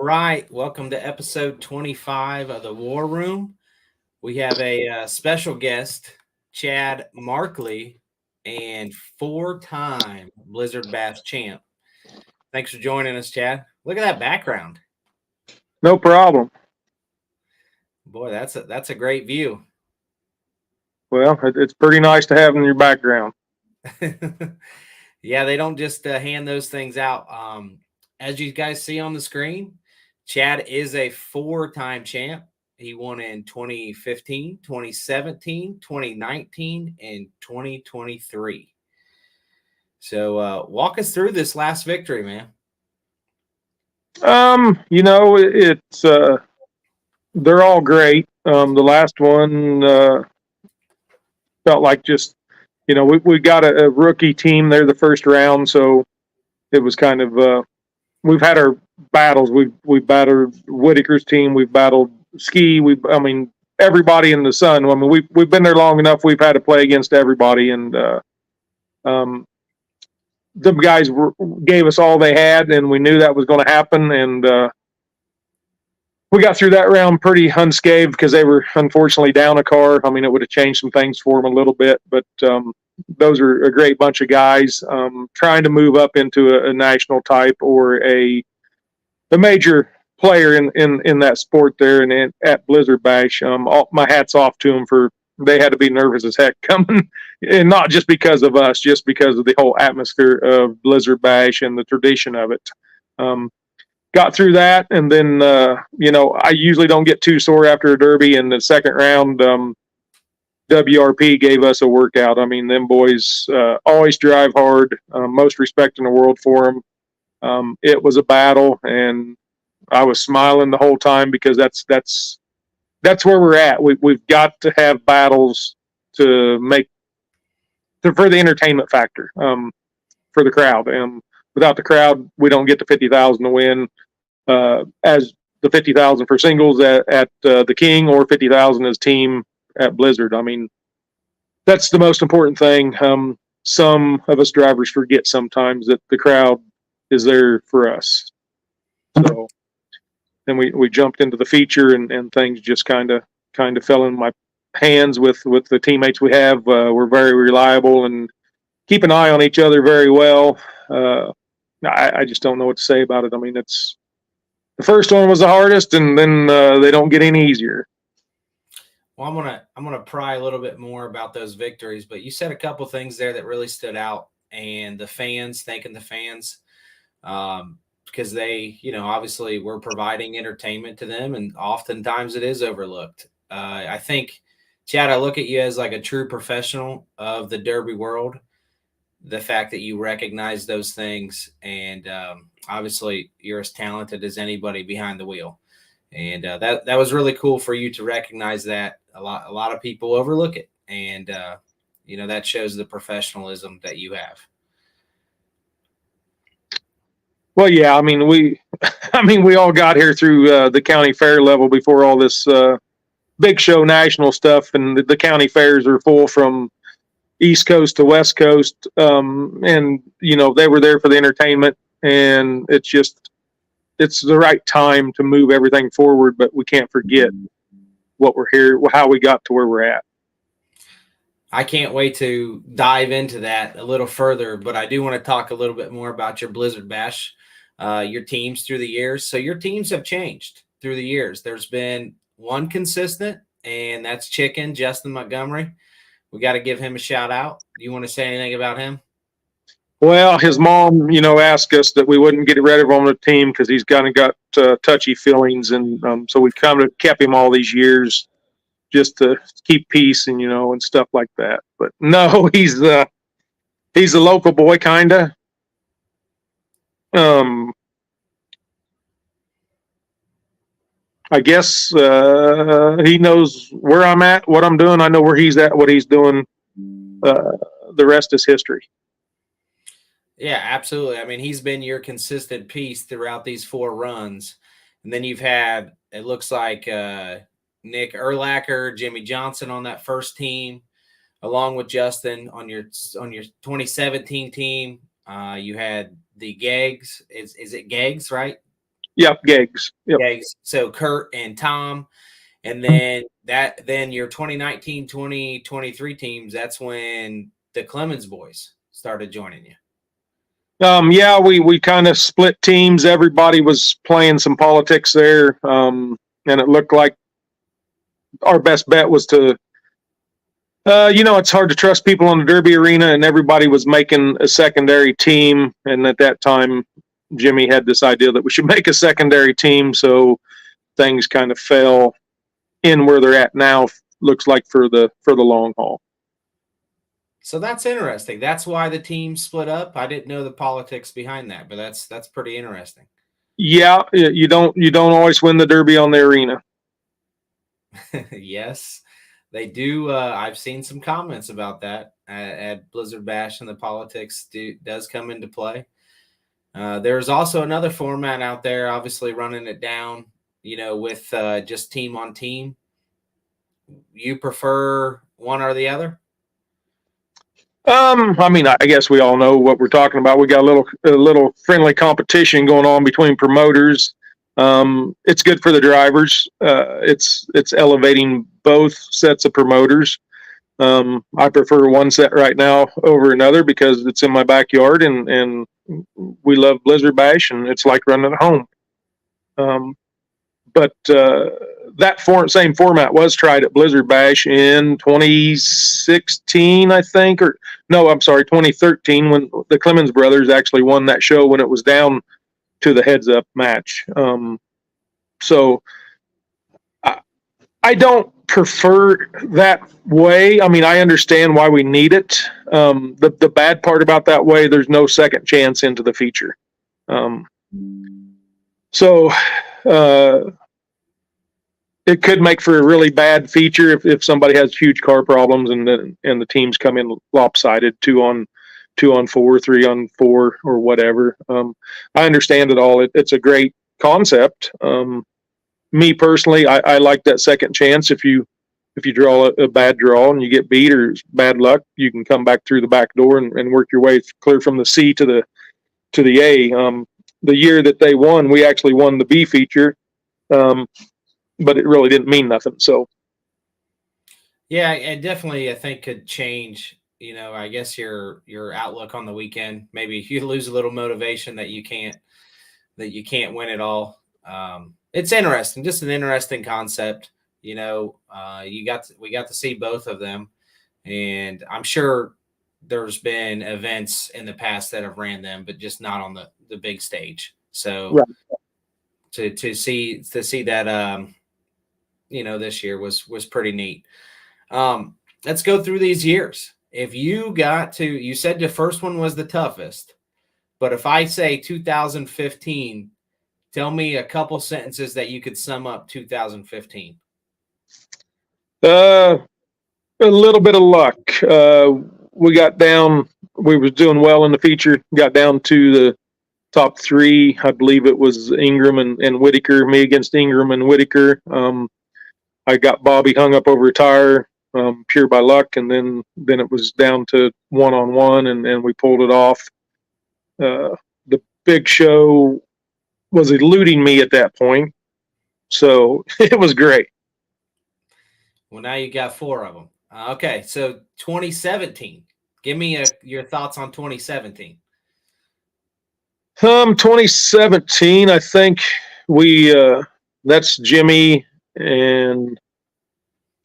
right, welcome to episode 25 of the War Room. We have a special guest, Chad Markley, and four-time Blizzard Bass champ. Thanks for joining us, Chad. Look at that background. No problem. Boy, that's a great view. Well, it's pretty nice to have in your background. Yeah, they don't just hand those things out. As you guys see on the screen, Chad is a four-time champ. He won in 2015, 2017, 2019, and 2023. So walk us through this last victory, man. It's they're all great. The last one felt like just we got a rookie team there the first round, so it was kind of we've had our battles. We've battled Whitaker's team. We've battled Ski. Everybody in the Sun. I mean, we've been there long enough. We've had to play against everybody, and the guys gave us all they had, and we knew that was going to happen. And we got through that round pretty unscathed because they were unfortunately down a car. I mean, it would have changed some things for them a little bit, but those are a great bunch of guys trying to move up into a national type or a major player in that sport there and at Blizzard Bash. My hat's off to them for they had to be nervous as heck coming, and not just because of us, just because of the whole atmosphere of Blizzard Bash and the tradition of it. Got through that, and then I usually don't get too sore after a derby. In the second round, WRP gave us a workout. I mean, them boys always drive hard. Most respect in the world for them. It was a battle, and I was smiling the whole time because that's where we're at. We've got to have battles to make for the entertainment factor for the crowd. And without the crowd, we don't get the 50,000 to win. As the 50,000 for singles at the King or 50,000 as team at Blizzard. I mean, that's the most important thing. Some of us drivers forget sometimes that the crowd is there for us. So then we jumped into the feature and things just kind of fell in my hands with the teammates we have. We're very reliable and keep an eye on each other very well. I just don't know what to say about it. I mean, it's the first one was the hardest, and then they don't get any easier. Well, I'm gonna pry a little bit more about those victories, but you said a couple things there that really stood out, and the fans, thanking the fans, because they, obviously we're providing entertainment to them, and oftentimes it is overlooked. I think, Chad, I look at you as like a true professional of the Derby world. The fact that you recognize those things, and obviously you're as talented as anybody behind the wheel, and that was really cool for you to recognize that. A lot of people overlook it, and that shows the professionalism that you have. Well, yeah, I mean we all got here through the county fair level before all this big show national stuff, and the county fairs are full from East Coast to West Coast, and they were there for the entertainment, and it's the right time to move everything forward, but we can't forget what we're here, how we got to where we're at. I can't wait to dive into that a little further, but I do want to talk a little bit more about your Blizzard Bash, your teams through the years. So your teams have changed through the years. There's been one consistent, and that's Chicken, Justin Montgomery. We got to give him a shout out. Do you want to say anything about him? Well, his mom, asked us that we wouldn't get rid of him on the team because he's kind of got touchy feelings, and so we kind of kept him all these years just to keep peace and and stuff like that. But no, he's a local boy, kinda. I guess he knows where I'm at, what I'm doing. I know where he's at, what he's doing. The rest is history. Yeah, absolutely. I mean, he's been your consistent piece throughout these four runs. And then you've had, it looks like Nick Erlacher, Jimmy Johnson on that first team, along with Justin on your 2017 team. You had the Gags. Is it Gags, right? Yep, Gags. Yep. Gags. So Kurt and Tom. And then your 2019, 2023 teams, that's when the Clemens boys started joining you. Yeah, we kind of split teams. Everybody was playing some politics there. And it looked like our best bet was to, it's hard to trust people on the Derby arena, and everybody was making a secondary team. And at that time, Jimmy had this idea that we should make a secondary team. So things kind of fell in where they're at now, looks like for the long haul. So that's interesting. That's why the team split up. I didn't know the politics behind that, but that's pretty interesting. Yeah, you don't always win the Derby on the arena. Yes, they do. I've seen some comments about that at Blizzard Bash, and the politics does come into play. There's also another format out there, obviously running it down, with just team on team. You prefer one or the other? I mean, I guess we all know what we're talking about. We got a little friendly competition going on between promoters. It's good for the drivers. It's elevating both sets of promoters. I prefer one set right now over another because it's in my backyard, and we love Blizzard Bash, and it's like running at home. But that same format was tried at Blizzard Bash in 2016, I think, or no, I'm sorry, 2013, when the Clemens brothers actually won that show when it was down to the heads-up match. So I don't prefer that way. I mean, I understand why we need it. The bad part about that way, there's no second chance into the feature. So it could make for a really bad feature if somebody has huge car problems and the teams come in lopsided, 2-on-4, 3-on-4, or whatever. I understand it all. It's a great concept. Me personally, I like that second chance. If you draw a bad draw and you get beat or bad luck, you can come back through the back door and work your way clear from the C to the A. The year that they won, we actually won the B feature. But it really didn't mean nothing. So, yeah, it definitely, I think, could change. I guess your outlook on the weekend. Maybe you lose a little motivation that you can't win it all. It's interesting, just an interesting concept. We got to see both of them, and I'm sure there's been events in the past that have ran them, but just not on the big stage. So right. to see that. This year was pretty neat. Let's go through these years. If you said the first one was the toughest, but if I say 2015, tell me a couple sentences that you could sum up 2015. A little bit of luck. We got down. We was doing well in the feature. Got down to the top three. I believe it was Ingram and Whitaker. Me against Ingram and Whitaker. I got Bobby hung up over a tire, pure by luck, and then it was down to 1-on-1, and we pulled it off. The big show was eluding me at that point, so it was great. Well, now you got four of them. Okay, so 2017. Give me your thoughts on 2017. 2017, I think that's Jimmy and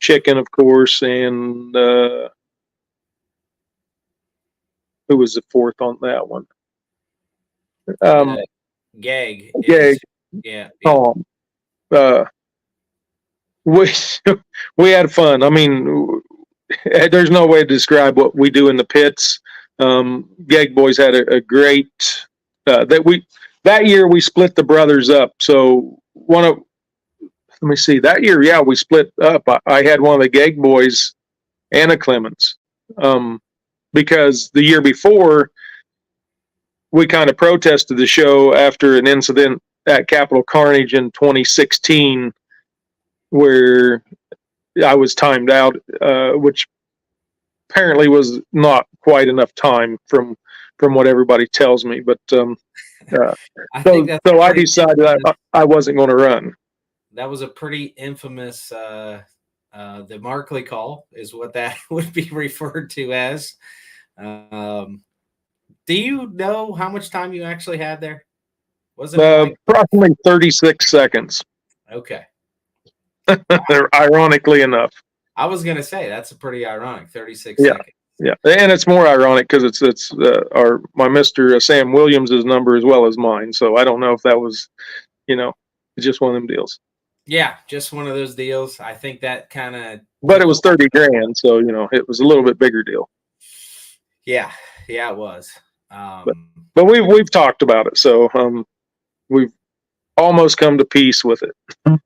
Chicken, of course, and who was the fourth on that one? Gag. Yeah. Tom. We had fun. I mean, there's no way to describe what we do in the pits. Gag boys had a great that year we split the brothers up. So let me see, that year, yeah, we split up. I had one of the Gag boys and a Clemens, because the year before we kind of protested the show after an incident at Capitol Carnage in 2016 where I was timed out, which apparently was not quite enough time from what everybody tells me. But Uh, I think so that's so I pretty decided infamous. I wasn't going to run. That was a pretty infamous. The Markley call is what that would be referred to as. Um, do you know how much time you actually had there? Wasn't it like Approximately 36 seconds, okay? Wow. ironically enough. I was gonna say that's a pretty ironic 36 Yeah, seconds. yeah, and it's more ironic because it's our my Mister Sam Williams's number as well as mine. So I don't know if that was, it's just one of them deals. Yeah, just one of those deals. I think that kind of But it took a was lot. 30 grand, so it was a little bit bigger deal. Yeah, yeah, it was. But Um, but we've talked about it, so we've almost come to peace with it.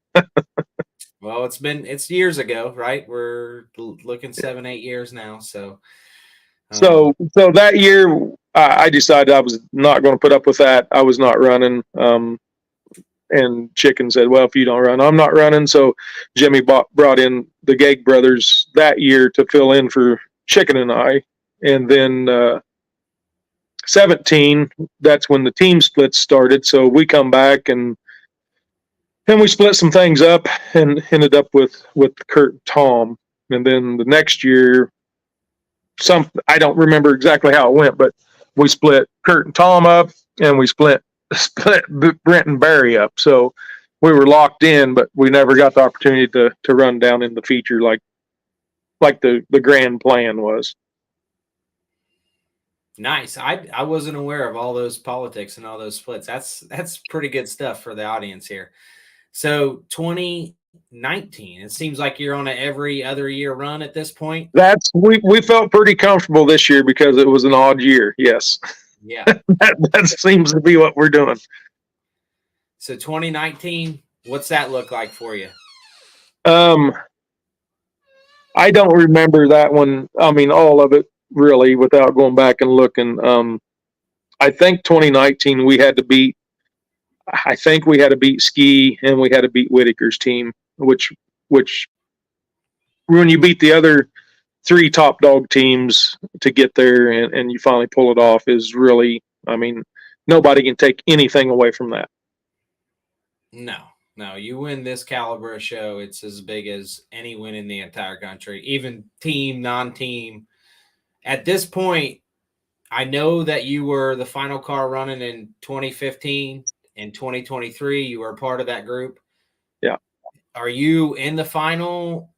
well, it's years ago, right? We're looking 7, 8 years now. So, So that year, I decided I was not going to put up with that. I was not running. And Chicken said, "Well, if you don't run, I'm not running." So Jimmy brought in the Gag brothers that year to fill in for Chicken and I. And then 17, that's when the team splits started. So we come back and we split some things up and ended up with Kurt and Tom. And then the next year, I don't remember exactly how it went, but we split Kurt and Tom up, and we split Brent and Barry up. So we were locked in, but we never got the opportunity to run down in the feature like the grand plan was. nice. I wasn't aware of all those politics and all those splits. That's pretty good stuff for the audience here. So 2019, it seems like you're on a every other year run at this point. We felt pretty comfortable this year because it was an odd year. Yes, Yeah. that seems to be what we're doing. So 2019, what's that look like for you? Um, I don't remember that one. I mean, all of it really, without going back and looking. I think 2019 we had to beat. I think we had to beat Ski and we had to beat Whitaker's team, which when you beat the other three top dog teams to get there and you finally pull it off is really, I mean, nobody can take anything away from that. No, you win this caliber of show, it's as big as any win in the entire country, even team, non-team. At this point, I know that you were the final car running in 2015 and 2023. You were a part of that group. Yeah. Are you in the final?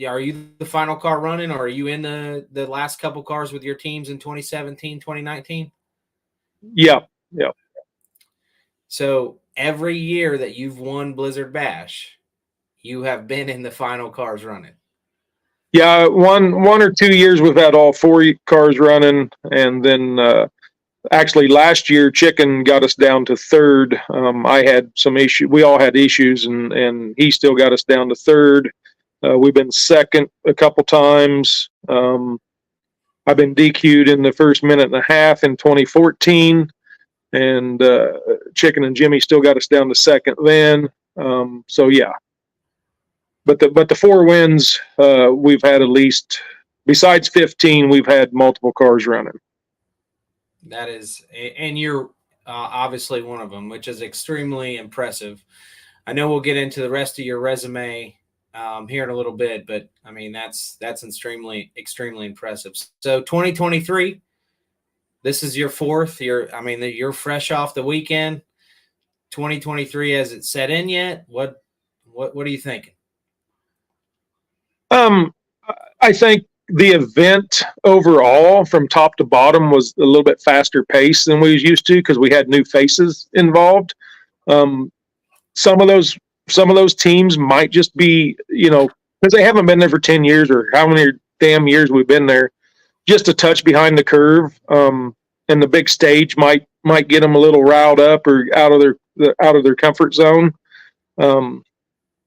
Are you the final car running, or are you in the last couple cars with your teams in 2017, 2019? Yeah. Yeah. So every year that you've won Blizzard Bash, you have been in the final cars running. Yeah. One or 2 years we've had all four cars running. And then, actually last year Chicken got us down to third. I had some issue. We all had issues and he still got us down to third. We've been second a couple times. I've been DQ'd in the first minute and a half in 2014, and Chicken and Jimmy still got us down to second then. So yeah, but the four wins we've had at least besides 15, we've had multiple cars running. That is, and you're obviously one of them, which is extremely impressive. I know we'll get into the rest of your resume here in a little bit, but I mean that's extremely impressive. So 2023, this is your fourth. You're fresh off the weekend. 2023 has it set in yet? What are you thinking? I think the event overall, from top to bottom, was a little bit faster pace than we was used to because we had new faces involved. Um, some of those teams might just be, because they haven't been there for 10 years or how many damn years we've been there, just a touch behind the curve. And the big stage might get them a little riled up or out of their comfort zone.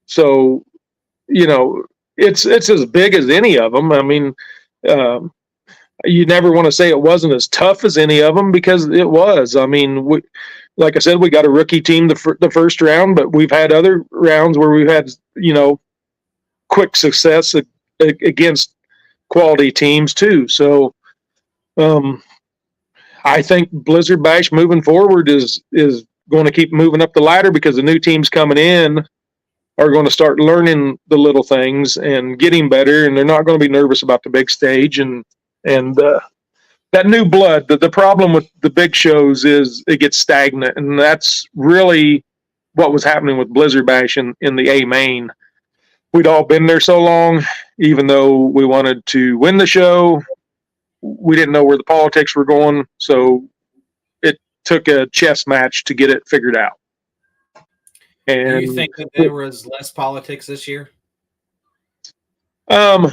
So, it's as big as any of them. I mean, um, you never want to say it wasn't as tough as any of them because it was. I mean, like I said, we got a rookie team the first round, but we've had other rounds where we've had, quick success against quality teams too. So, I think Blizzard Bash moving forward is going to keep moving up the ladder because the new teams coming in are going to start learning the little things and getting better, and they're not going to be nervous about the big stage. And that new blood. The problem with the big shows is it gets stagnant, and that's really what was happening with Blizzard Bash in the A main. We'd all been there so long, even though we wanted to win the show, we didn't know where the politics were going, so it took a chess match to get it figured out. And do you think that there was less politics this year? I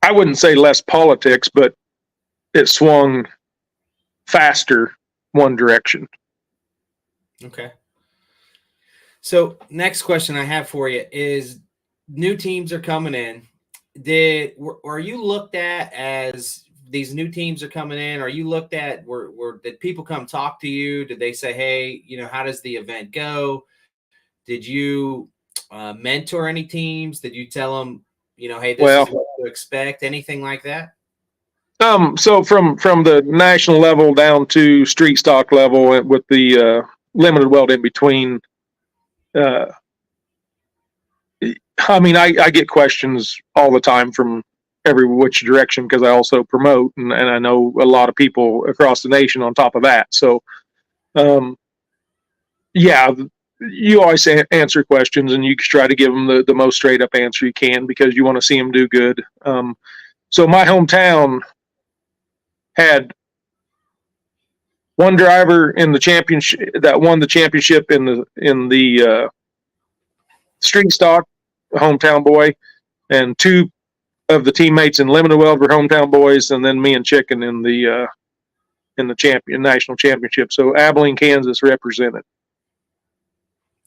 wouldn't say less politics, but it swung faster one direction. Okay. So next question I have for you is, new teams are coming in. Are you looked at as these new teams are coming in? Are you looked at did people come talk to you? Did they say, hey, how does the event go? Did you mentor any teams? Did you tell them, hey, this is what to expect? Anything like that? So from the national level down to street stock level with the limited weld in between, I get questions all the time from every which direction because I also promote and I know a lot of people across the nation on top of that. So, you always answer questions and you try to give them the most straight up answer you can because you want to see them do good. So my hometown had one driver in the championship that won the championship in the street stock, hometown boy, and two of the teammates in limited weld were hometown boys, and then me and Chicken in the national championship. So Abilene, Kansas represented.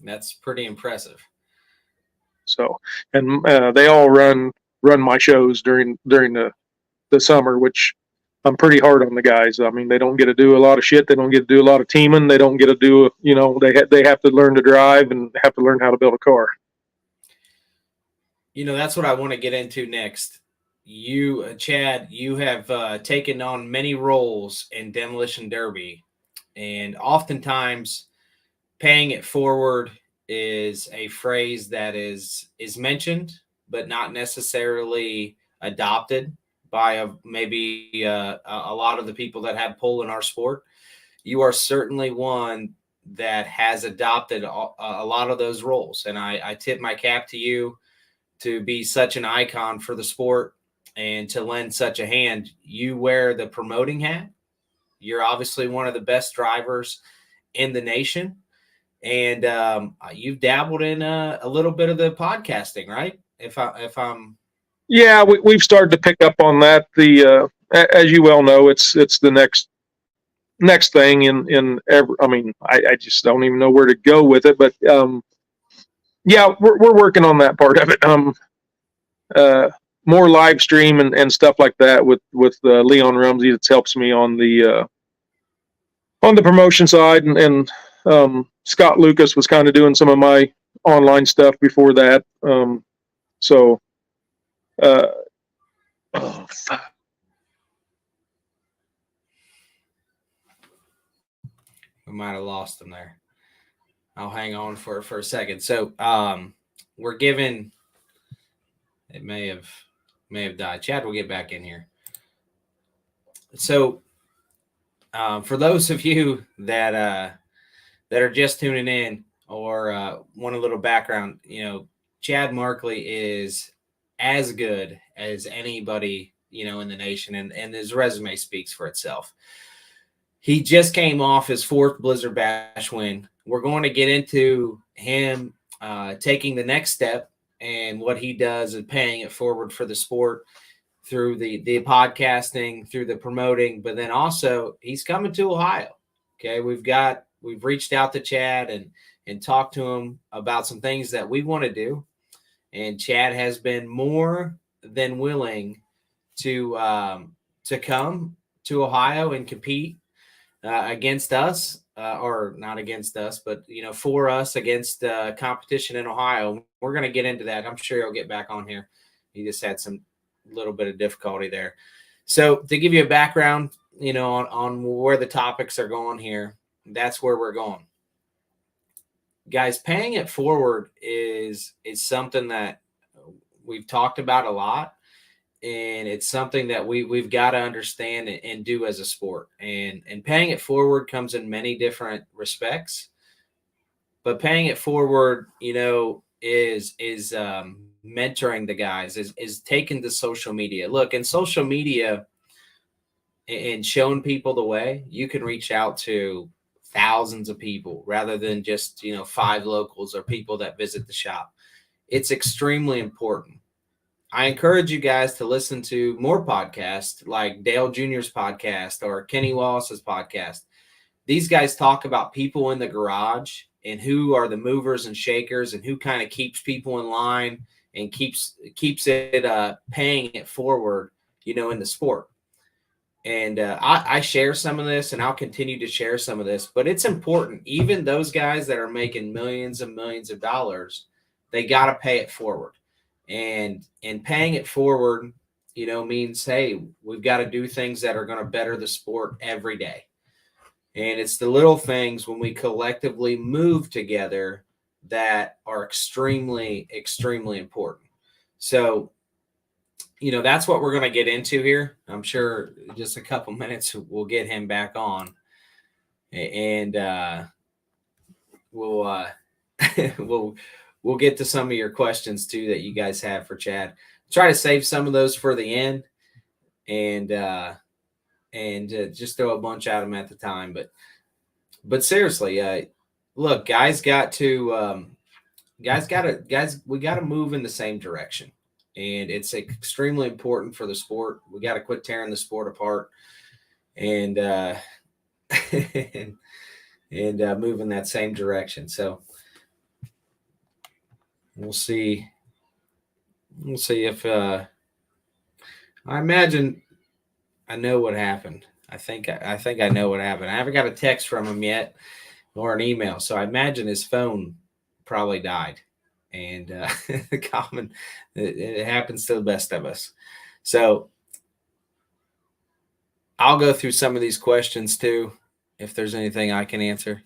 That's pretty impressive. So, and they all run my shows during the summer, which I'm pretty hard on the guys. I mean, they don't get to do a lot of shit. They don't get to do a lot of teaming. They don't get to do, they have to learn to drive and have to learn how to build a car. That's what I want to get into next. You, Chad, you have taken on many roles in Demolition Derby, and oftentimes paying it forward is a phrase that is mentioned, but not necessarily adopted by maybe a lot of the people that have pull in our sport. You are certainly one that has adopted a lot of those roles, and I tip my cap to you to be such an icon for the sport and to lend such a hand. You wear the promoting hat. You're obviously one of the best drivers in the nation. And you've dabbled in a little bit of the podcasting, right? If I'm. Yeah, we've started to pick up on that. As you well know, it's the next thing in every. I mean, I just don't even know where to go with it, but yeah, we're working on that part of it. More live stream and stuff like that with Leon Rumsey. That helps me on the promotion side, and Scott Lucas was kind of doing some of my online stuff before that. We might have lost him there. I'll hang on for a second. So we're given. It may have died. Chad will get back in here. So for those of you that are just tuning in or want a little background, Chad Markley is as good as anybody, in the nation, and his resume speaks for itself. He just came off his 4th Blizzard Bash win. We're going to get into him taking the next step and what he does and paying it forward for the sport through the podcasting, through the promoting, but then also he's coming to Ohio. Okay. We've reached out to Chad and talked to him about some things that we want to do. And Chad has been more than willing to come to Ohio and compete against us, or not against us, but for us against competition in Ohio. We're going to get into that. I'm sure he'll get back on here. He just had some little bit of difficulty there. So to give you a background, on where the topics are going here, that's where we're going. Guys, paying it forward is something that we've talked about a lot, and it's something that we've got to understand and do as a sport. And paying it forward comes in many different respects, but paying it forward, is mentoring the guys, is taking to social media. Look, in social media and showing people the way, you can reach out to thousands of people rather than just 5 locals or people that visit the shop. It's extremely important. I encourage you guys to listen to more podcasts like Dale Jr.'s podcast or Kenny Wallace's podcast. These guys talk about people in the garage and who are the movers and shakers and who kind of keeps people in line and keeps it paying it forward, in the sport. And I share some of this, and I'll continue to share some of this, but it's important. Even those guys that are making millions and millions of dollars, they got to pay it forward. And paying it forward, means, hey, we've got to do things that are going to better the sport every day. And it's the little things when we collectively move together that are extremely, extremely important. So, that's what we're going to get into here. I'm sure just a couple minutes we'll get him back on, and we'll we'll get to some of your questions too that you guys have for Chad. Try to save some of those for the end, and just throw a bunch at them at the time. But seriously, look, guys, we got to move in the same direction. And it's extremely important for the sport. We got to quit tearing the sport apart and and move in that same direction. So we'll see. We'll see if I imagine I know what happened. I think I know what happened. I haven't got a text from him yet or an email, so I imagine his phone probably died. And it happens to the best of us. So I'll go through some of these questions too, if there's anything I can answer.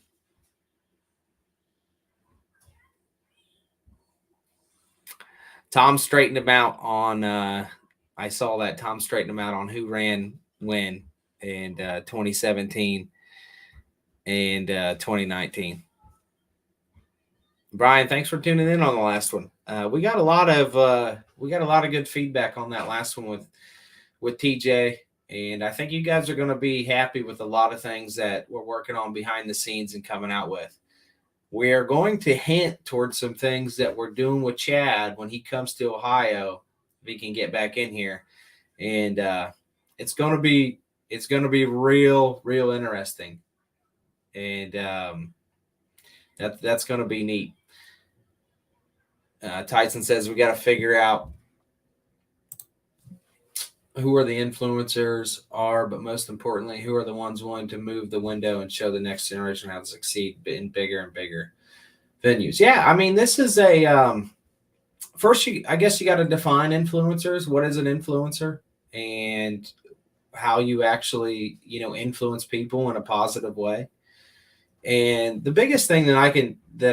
Tom straightened him out on, I saw that Tom straightened him out on who ran when in 2017 and 2019. Brian, thanks for tuning in on the last one. We got a lot of good feedback on that last one with TJ, and I think you guys are going to be happy with a lot of things that we're working on behind the scenes and coming out with. We are going to hint towards some things that we're doing with Chad when he comes to Ohio, if he can get back in here, and it's going to be real interesting, and that's going to be neat. Tyson says we got to figure out who are the influencers but most importantly, who are the ones willing to move the window and show the next generation how to succeed in bigger and bigger venues. Yeah, I mean, this is a first. I guess you got to define influencers. What is an influencer, and how you actually influence people in a positive way. And the biggest thing that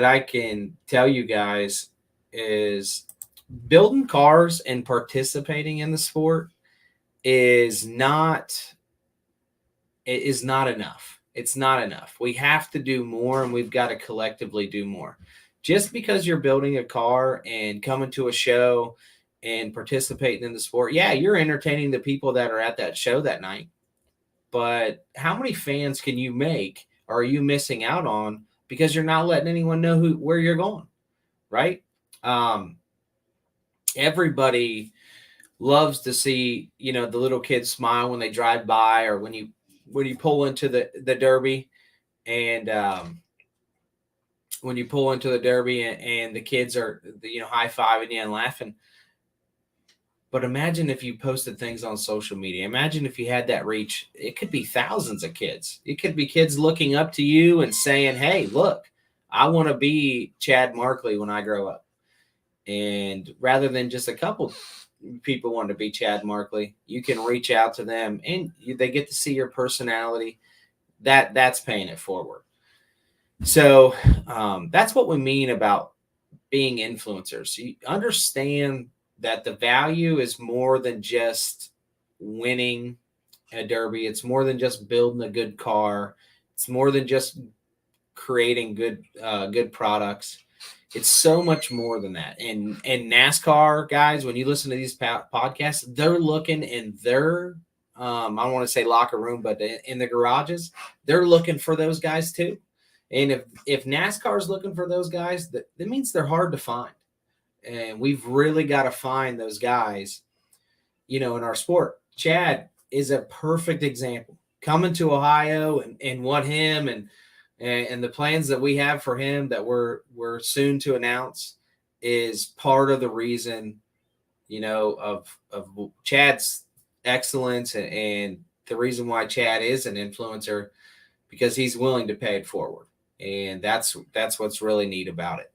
I can tell you guys is building cars and participating in the sport is not enough. It's not enough. We have to do more, and we've got to collectively do more. Just because you're building a car and coming to a show and participating in the sport, yeah, you're entertaining the people that are at that show that night. But how many fans can you make, or are you missing out on because you're not letting anyone know where you're going, right? Everybody loves to see, the little kids smile when they drive by, or when you pull into the Derby, and when you pull into the Derby and the kids are, high-fiving you and laughing. But imagine if you posted things on social media. Imagine if you had that reach. It could be thousands of kids. It could be kids looking up to you and saying, hey, look, I want to be Chad Markley when I grow up. And rather than just a couple, people want to be Chad Markley, you can reach out to them and they get to see your personality. That's paying it forward. So that's what we mean about being influencers. You understand that the value is more than just winning a derby. It's more than just building a good car. It's more than just creating good products. It's so much more than that. And NASCAR guys, when you listen to these podcasts, they're looking in their I don't want to say locker room, but in the garages, they're looking for those guys too. And if NASCAR is looking for those guys, that means they're hard to find. And we've really got to find those guys, in our sport. Chad is a perfect example. Coming to Ohio and what him and the plans that we have for him that we're soon to announce is part of the reason, of Chad's excellence and the reason why Chad is an influencer, because he's willing to pay it forward. And that's what's really neat about it.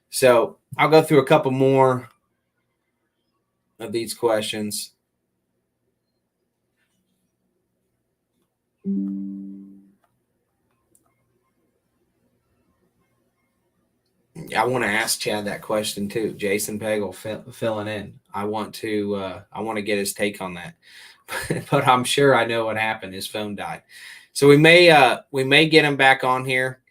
So I'll go through a couple more of these questions. I want to ask Chad that question too. Jason Pagel filling in. I want to get his take on that, but I'm sure I know what happened. His phone died, so we may get him back on here.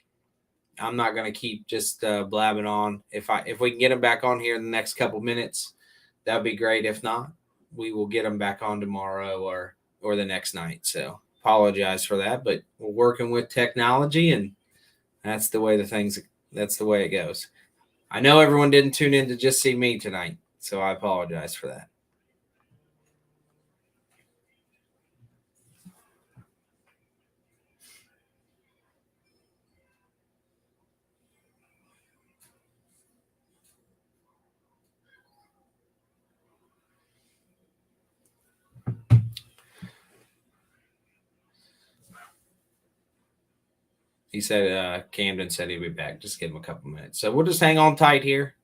I'm not going to keep just blabbing on. If we can get him back on here in the next couple minutes, that'd be great. If not, we will get him back on tomorrow or the next night. So apologize for that, but we're working with technology, and that's the way that's the way it goes. I know everyone didn't tune in to just see me tonight, so I apologize for that. He said Camden said he'd be back. Just give him a couple minutes. So we'll just hang on tight here,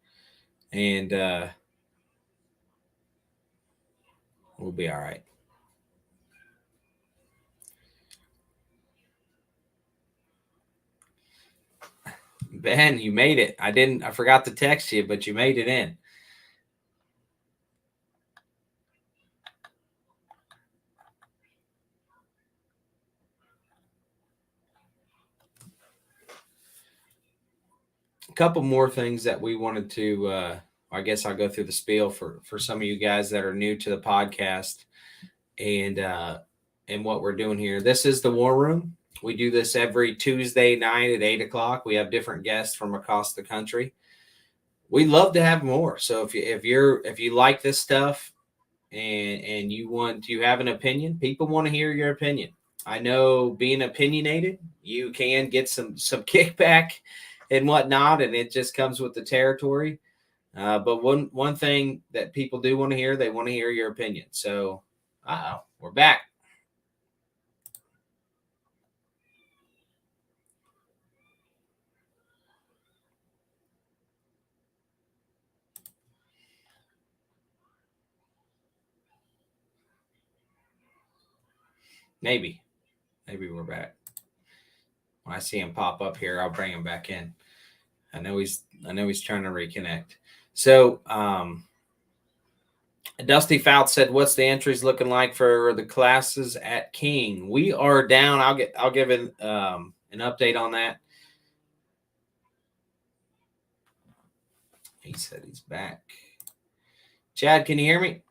and we'll be all right. Ben, you made it. I forgot to text you, but you made it in. A couple more things that we wanted to I guess I'll go through the spiel for some of you guys that are new to the podcast and what we're doing here. This is the War Room. We do this every Tuesday night at 8:00. We have different guests from across the country. We'd love to have more. So if you like this stuff and you have an opinion, people want to hear your opinion. I know being opinionated, you can get some kickback and whatnot, and it just comes with the territory. But one thing that people do want to hear, they want to hear your opinion. So, we're back. Maybe we're back. When I see him pop up here, I'll bring him back in. I know he's trying to reconnect. So, Dusty Fout said, "What's the entries looking like for the classes at King?" We are down. I'll give an update on that. He said he's back. Chad, can you hear me?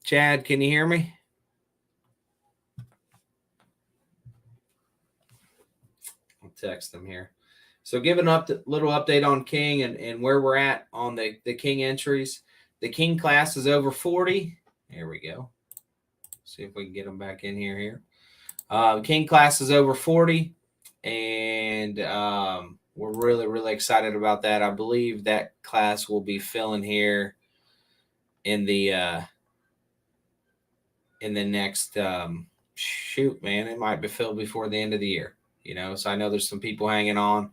Chad, can you hear me? I'll text him here. So give an little update on King and where we're at on the King entries. The King class is over 40. There we go. See if we can get them back in here. King class is over 40, and we're really, really excited about that. I believe that class will be filling here in the next it might be filled before the end of the year. So I know there's some people hanging on.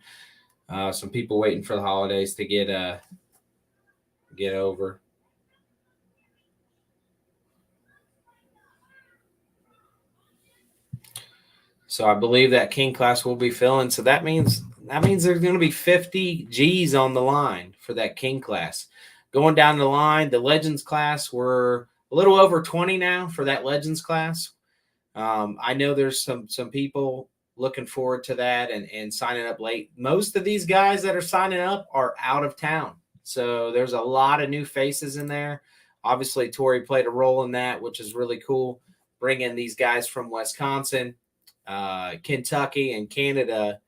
Some people waiting for the holidays to get over. So I believe that King class will be filling. So that means there's going to be 50 G's on the line for that King class. Going down the line, the Legends class, we're a little over 20 now for that Legends class. I know there's some people looking forward to that and signing up late. Most of these guys that are signing up are out of town. So there's a lot of new faces in there. Obviously, Tori played a role in that, which is really cool. Bringing these guys from Wisconsin, Kentucky, and Canada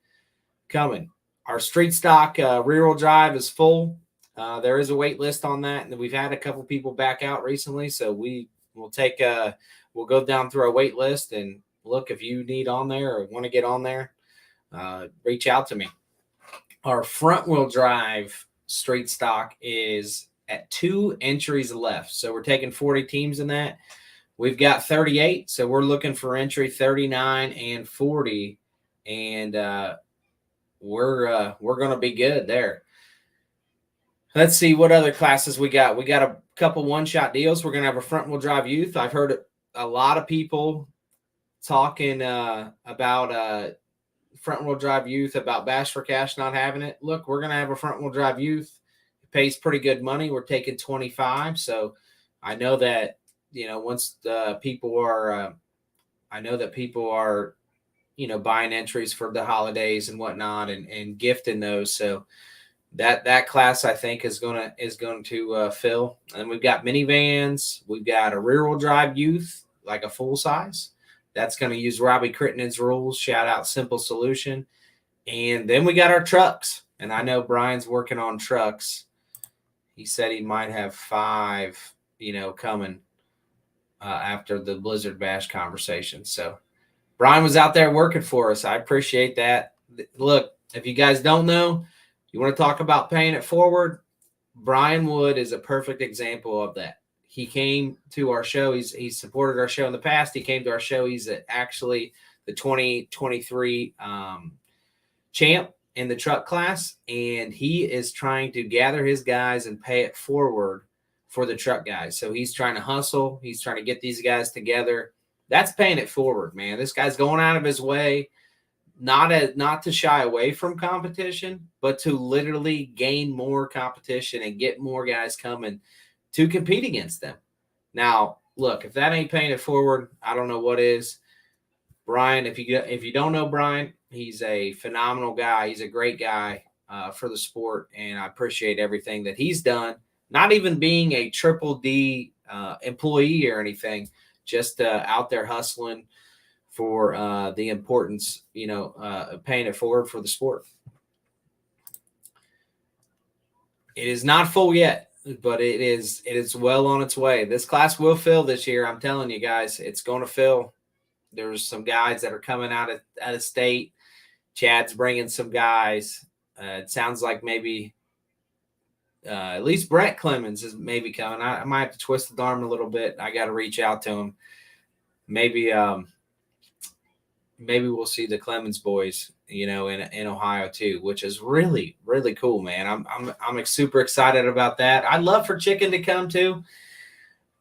coming. Our street stock rear-wheel drive is full. There is a wait list on that, and we've had a couple people back out recently, so we will take we'll go down through our wait list and look if you need on there or want to get on there. Reach out to me. Our front-wheel drive street stock is at 2 entries left, so we're taking 40 teams in that. We've got 38, so we're looking for entry 39 and 40, and we're going to be good there. Let's see what other classes we got. We got a couple one-shot deals. We're going to have a front-wheel drive youth. I've heard a lot of people talking about front-wheel drive youth, about Bash for Cash not having it. Look, we're going to have a front-wheel drive youth. It pays pretty good money. We're taking 25, so I know that, once people are buying entries for the holidays and whatnot and gifting those. So that class I think is going to fill. And we've got minivans. We've got a rear-wheel drive youth, like a full size. That's going to use Robbie Crittenden's rules. Shout out Simple Solution. And then we got our trucks. And I know Brian's working on trucks. He said he might have 5, coming after the Blizzard Bash conversation. So Brian was out there working for us. I appreciate that. Look, if you guys don't know, you want to talk about paying it forward, Brian Wood is a perfect example of that. He came to our show. He's supported our show in the past. He came to our show. He's actually the 2023 champ in the truck class, and he is trying to gather his guys and pay it forward for the truck guys. So he's trying to hustle. He's trying to get these guys together. That's paying it forward, man. This guy's going out of his way, not to shy away from competition, but to literally gain more competition and get more guys coming to compete against them. Now, look, if that ain't paying it forward, I don't know what is. Brian, if you don't know Brian, he's a phenomenal guy. He's a great guy for the sport, and I appreciate everything that he's done. Not even being a Triple D employee or anything, just out there hustling for the importance, paying it forward for the sport. It is not full yet, but it is well on its way. This class will fill this year. I'm telling you guys, it's going to fill. There's some guys that are coming out of state. Chad's bringing some guys. It sounds like maybe at least Brett Clemens is maybe coming. I might have to twist his arm a little bit. I got to reach out to him. Maybe we'll see the Clemens boys, in Ohio too, which is really, really cool, man. I'm super excited about that. I'd love for Chicken to come too,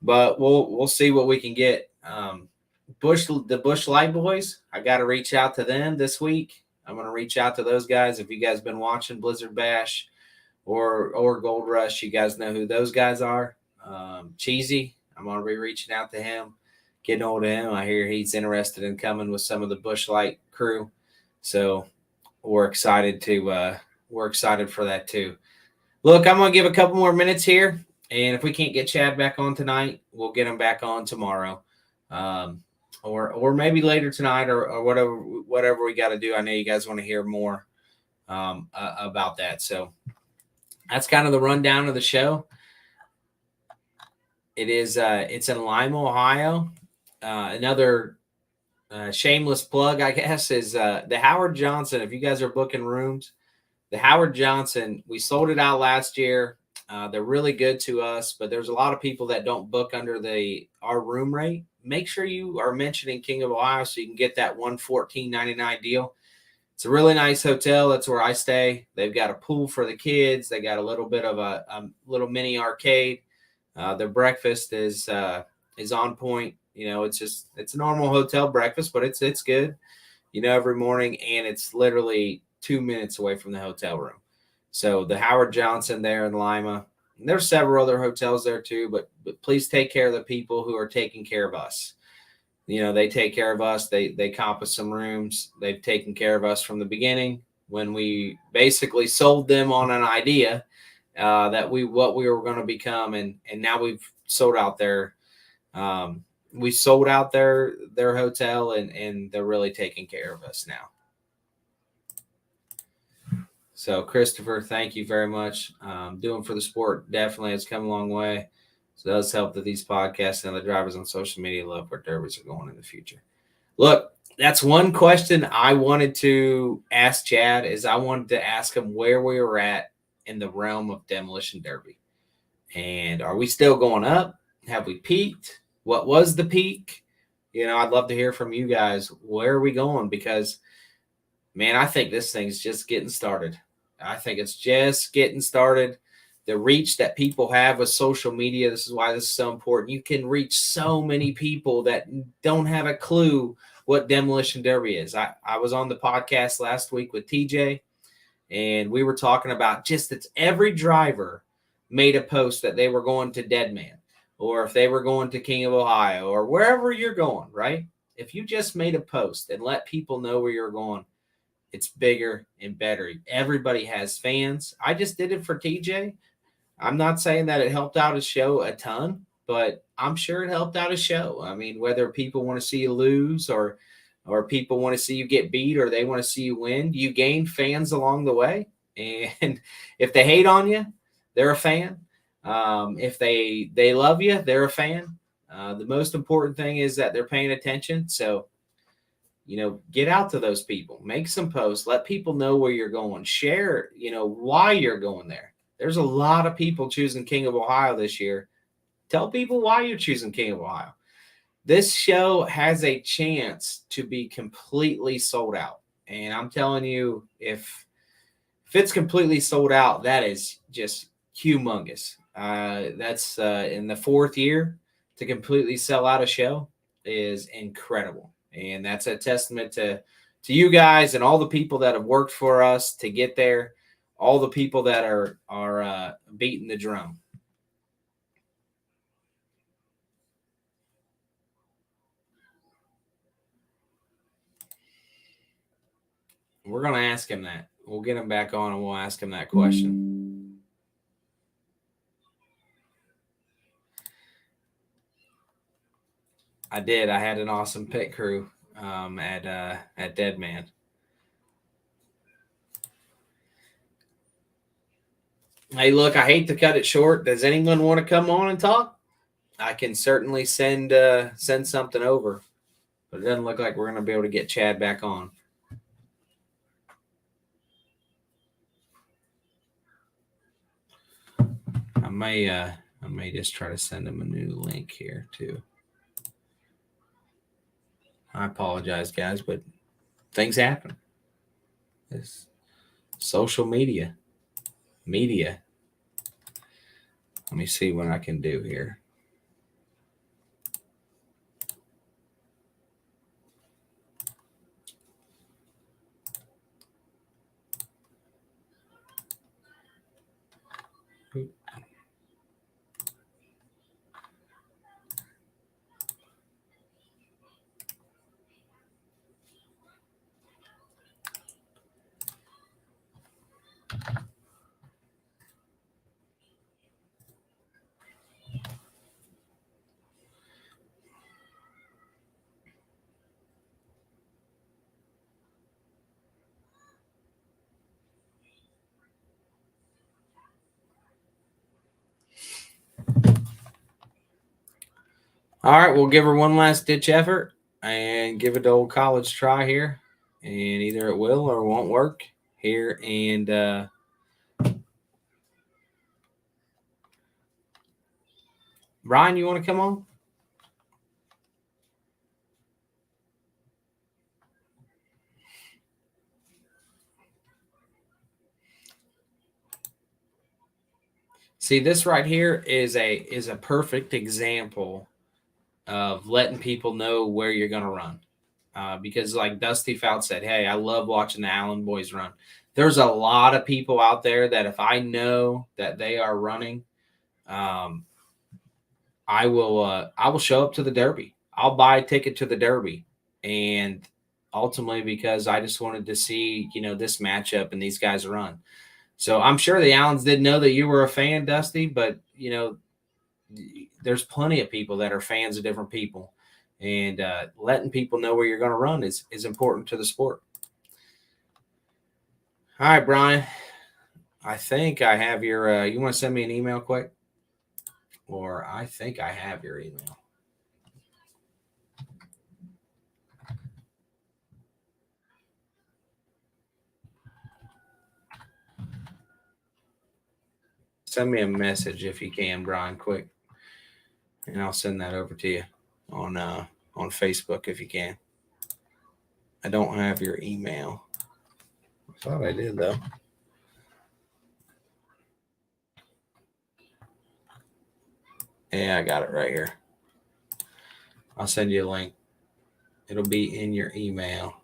but we'll see what we can get. The Bush Light boys, I got to reach out to them this week. I'm going to reach out to those guys. If you guys been watching Blizzard Bash or Gold Rush, you guys know who those guys are. Cheesy, I'm going to be reaching out to him, getting hold of him. I hear he's interested in coming with some of the Bush Light crew. So we're excited for that too. Look, I'm going to give a couple more minutes here. And if we can't get Chad back on tonight, we'll get him back on tomorrow. Or maybe later tonight or whatever we got to do. I know you guys want to hear more about that. So that's kind of the rundown of the show. It's in Lima, Ohio. Another shameless plug, I guess, is the Howard Johnson. If you guys are booking rooms, the Howard Johnson, we sold it out last year. They're really good to us, but there's a lot of people that don't book under our room rate. Make sure you are mentioning King of Ohio so you can get that $114.99 deal. It's a really nice hotel. That's where I stay. They've got a pool for the kids. They got a little bit of a little mini arcade. Their breakfast is on point. It's a normal hotel breakfast, but it's good. Every morning, and it's literally 2 minutes away from the hotel room. So the Howard Johnson there in Lima. And there's several other hotels there too, but please take care of the people who are taking care of us. They take care of us. They comp us some rooms. They've taken care of us from the beginning when we basically sold them on an idea that what we were going to become, and now we've sold out their we sold out their hotel, and they're really taking care of us now. So Christopher, thank you very much. Doing for the sport definitely has come a long way. So it does help that these podcasts and the drivers on social media love where derbies are going in the future. Look, that's one question I wanted to ask Chad. Is I wanted to ask him where we were at in the realm of demolition derby, and are we still going up? Have we peaked? What was the peak? I'd love to hear from you guys. Where are we going? Because, man, I think this thing's just getting started. I think it's just getting started. The reach that people have with social media, this is why this is so important. You can reach so many people that don't have a clue what demolition derby is. I was on the podcast last week with TJ, and we were talking about just that every driver made a post that they were going to Deadman, or if they were going to King of Ohio, or wherever you're going, right? If you just made a post and let people know where you're going, it's bigger and better. Everybody has fans. I just did it for TJ. I'm not saying that it helped out his show a ton, but I'm sure it helped out his show. I mean, whether people want to see you lose or people want to see you get beat or they want to see you win, you gain fans along the way. And if they hate on you, they're a fan. If they love you, they're a fan. The most important thing is that they're paying attention. So, get out to those people, make some posts, let people know where you're going, share, why you're going there. There's a lot of people choosing King of Ohio this year. Tell people why you're choosing King of Ohio. This show has a chance to be completely sold out. And I'm telling you, if it's completely sold out, that is just humongous. That's in the fourth year to completely sell out a show is incredible. And that's a testament to you guys and all the people that have worked for us to get there, all the people that are beating the drum. We're going to ask him that. We'll get him back on and we'll ask him that question. I did. I had an awesome pit crew at Deadman. Hey, look, I hate to cut it short. Does anyone want to come on and talk? I can certainly send something over, but it doesn't look like we're going to be able to get Chad back on. I may just try to send him a new link here too. I apologize, guys, but things happen. It's social media. Let me see what I can do here. All right, we'll give her one last ditch effort and give it the old college try here. And either it will or it won't work here. And Brian, you want to come on? See, this right here is a perfect example of letting people know where you're going to run. Because, like Dusty Fout said, hey, I love watching the Allen boys run. There's a lot of people out there that if I know that they are running, I will show up to the Derby. I'll buy a ticket to the Derby, and ultimately because I just wanted to see this matchup and these guys run. So I'm sure the Allens didn't know that you were a fan, Dusty, but there's plenty of people that are fans of different people, and letting people know where you're going to run is important to the sport. All right, Brian, I think I have your you want to send me an email quick? Or I think I have your email. Send me a message if you can, Brian, quick, and I'll send that over to you on Facebook if you can. I don't have your email. I thought I did though. Yeah, I got it right here. I'll send you a link. It'll be in your email.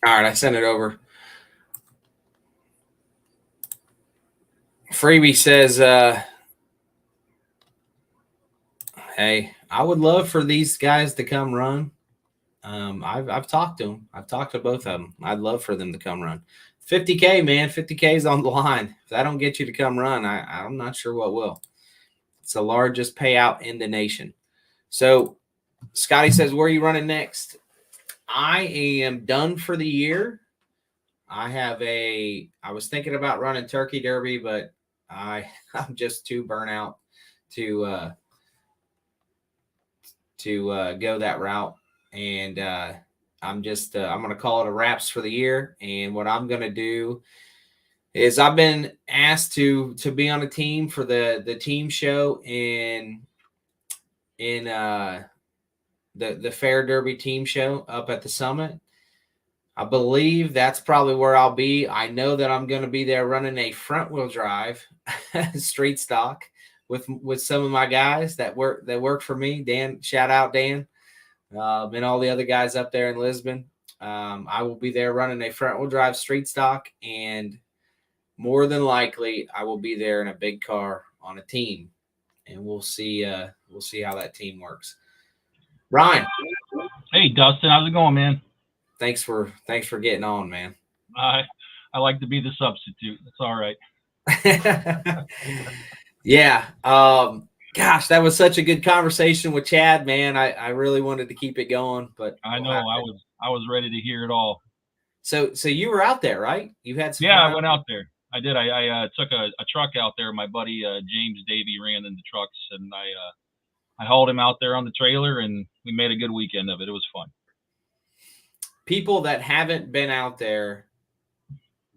All right, I sent it over. Freebie says, hey, I would love for these guys to come run. I've talked to them. I've talked to both of them. I'd love for them to come run. 50K, man. 50K is on the line. If that don't get you to come run, I'm not sure what will. It's the largest payout in the nation. So Scotty says, where are you running next? I am done for the year. I was thinking about running Turkey Derby, but I'm just too burnt out to go that route. And I'm going to call it a wraps for the year. And what I'm going to do is I've been asked to be on a team for the team show in the Fair Derby team show up at the summit. I believe that's probably where I'll be. I know that I'm going to be there running a front wheel drive street stock with some of my guys that work for me. Dan, shout out Dan, and all the other guys up there in Lisbon. I will be there running a front wheel drive street stock, and more than likely I will be there in a big car on a team, and we'll see how that team works. Ryan. Hey Dustin, how's it going, man? Thanks for getting on, man. I like to be the substitute. That's all right. Yeah. Gosh, that was such a good conversation with Chad, man. I really wanted to keep it going, but I know I was ready to hear it all. So you were out there, right? You had some. Yeah, I went out there. I did. I took a truck out there. My buddy James Davey ran in the trucks, and I hauled him out there on the trailer, and we made a good weekend of it. It was fun. People that haven't been out there,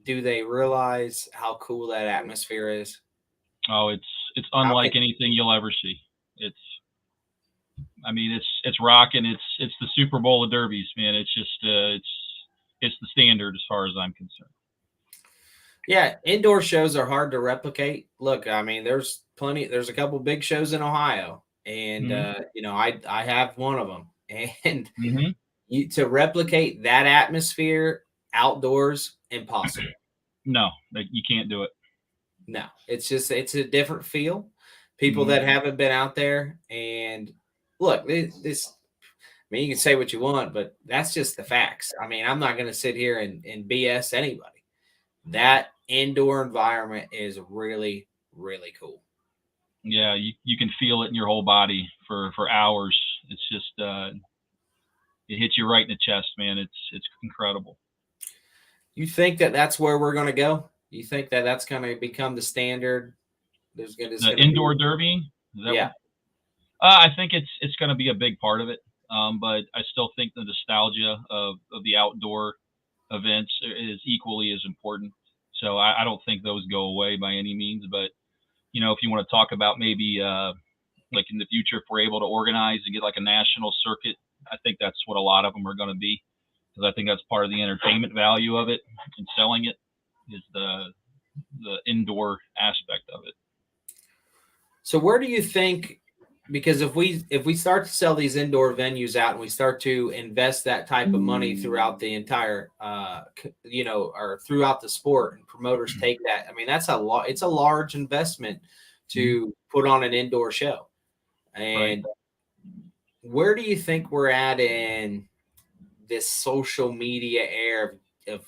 do they realize how cool that atmosphere is? Oh, it's unlike anything you'll ever see. It's rocking. It's the Super Bowl of derbies, man. It's just it's the standard as far as I'm concerned. Yeah, indoor shows are hard to replicate. Look, I mean, there's a couple big shows in Ohio, and I have one of them, and to replicate that atmosphere outdoors, impossible. No, you can't do it. No, it's a different feel. People that haven't been out there, and look, this. I mean, you can say what you want, but that's just the facts. I mean, I'm not going to sit here and BS anybody. That indoor environment is really, really cool. Yeah, you can feel it in your whole body for hours. It's just it hits you right in the chest, man. It's incredible. You think that that's where we're going to go? You think that that's going to become the standard? The indoor derby? Yeah. I think it's going to be a big part of it, but I still think the nostalgia of the outdoor events is equally as important. So I don't think those go away by any means. But if you want to talk about maybe like in the future, if we're able to organize and get like a national circuit, I think that's what a lot of them are going to be, because I think that's part of the entertainment value of it and selling it is the indoor aspect of it. So where do you think, because if we start to sell these indoor venues out and we start to invest that type of money throughout the entire or throughout the sport, and promoters take that, I mean, that's it's a large investment to put on an indoor show. And where do you think we're at in this social media era of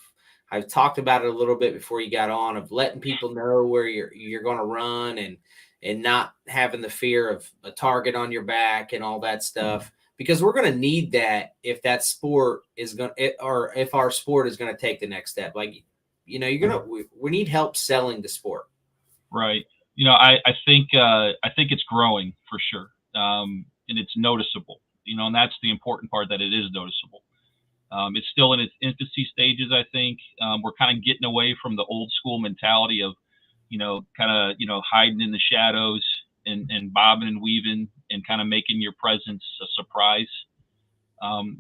I've talked about it a little bit before you got on, of letting people know where you're going to run and not having the fear of a target on your back and all that stuff, because we're going to need that if that sport is going to, or if our sport is going to take the next step. Like, we need help selling the sport. Right. I think it's growing for sure. And it's noticeable, and that's the important part, that it is noticeable. It's still in its infancy stages. I think we're kind of getting away from the old school mentality of, hiding in the shadows and bobbing and weaving and kind of making your presence a surprise.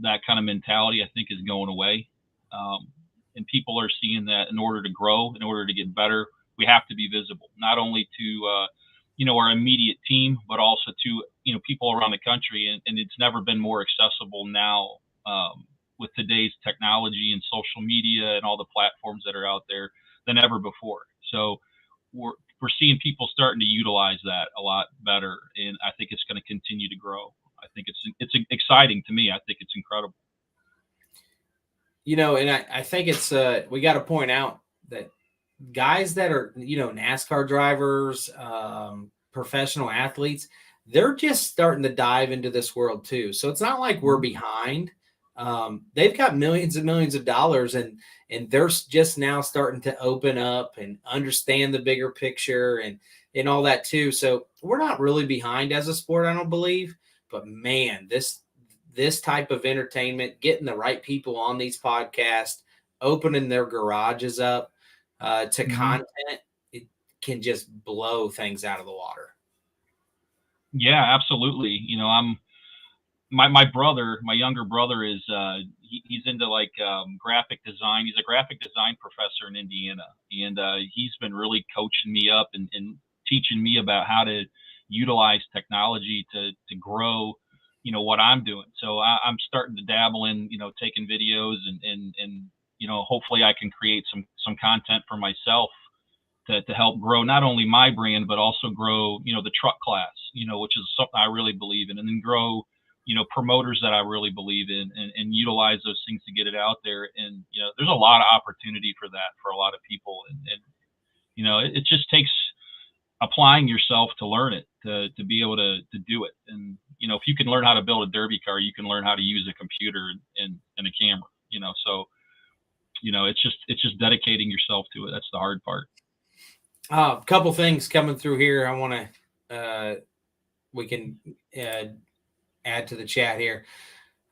That kind of mentality, I think, is going away. And people are seeing that in order to grow, in order to get better, we have to be visible, not only to, our immediate team, but also to, people around the country. And it's never been more accessible now with today's technology and social media and all the platforms that are out there than ever before. So we're seeing people starting to utilize that a lot better, and I think it's going to continue to grow. I think it's exciting to me. I think it's incredible. And I think it's we got to point out that guys that are NASCAR drivers, professional athletes, they're just starting to dive into this world too. So it's not like we're behind. They've got millions and millions of dollars, and they're just now starting to open up and understand the bigger picture and all that too. So we're not really behind as a sport, I don't believe. But man, this type of entertainment, getting the right people on these podcasts, opening their garages up to content, it can just blow things out of the water. Yeah, absolutely. My brother, my younger brother, is he's into like graphic design. He's a graphic design professor in Indiana, and he's been really coaching me up and teaching me about how to utilize technology to grow, what I'm doing. So I'm starting to dabble in, taking videos and hopefully I can create some content for myself to help grow not only my brand, but also grow, the truck class, which is something I really believe in, and then grow, promoters that I really believe in, and utilize those things to get it out there. And, there's a lot of opportunity for that for a lot of people. And it just takes applying yourself to learn it, to be able to do it. And, if you can learn how to build a derby car, you can learn how to use a computer and a camera, so, it's just dedicating yourself to it. That's the hard part. A couple things coming through here. I want to, we can add to the chat here.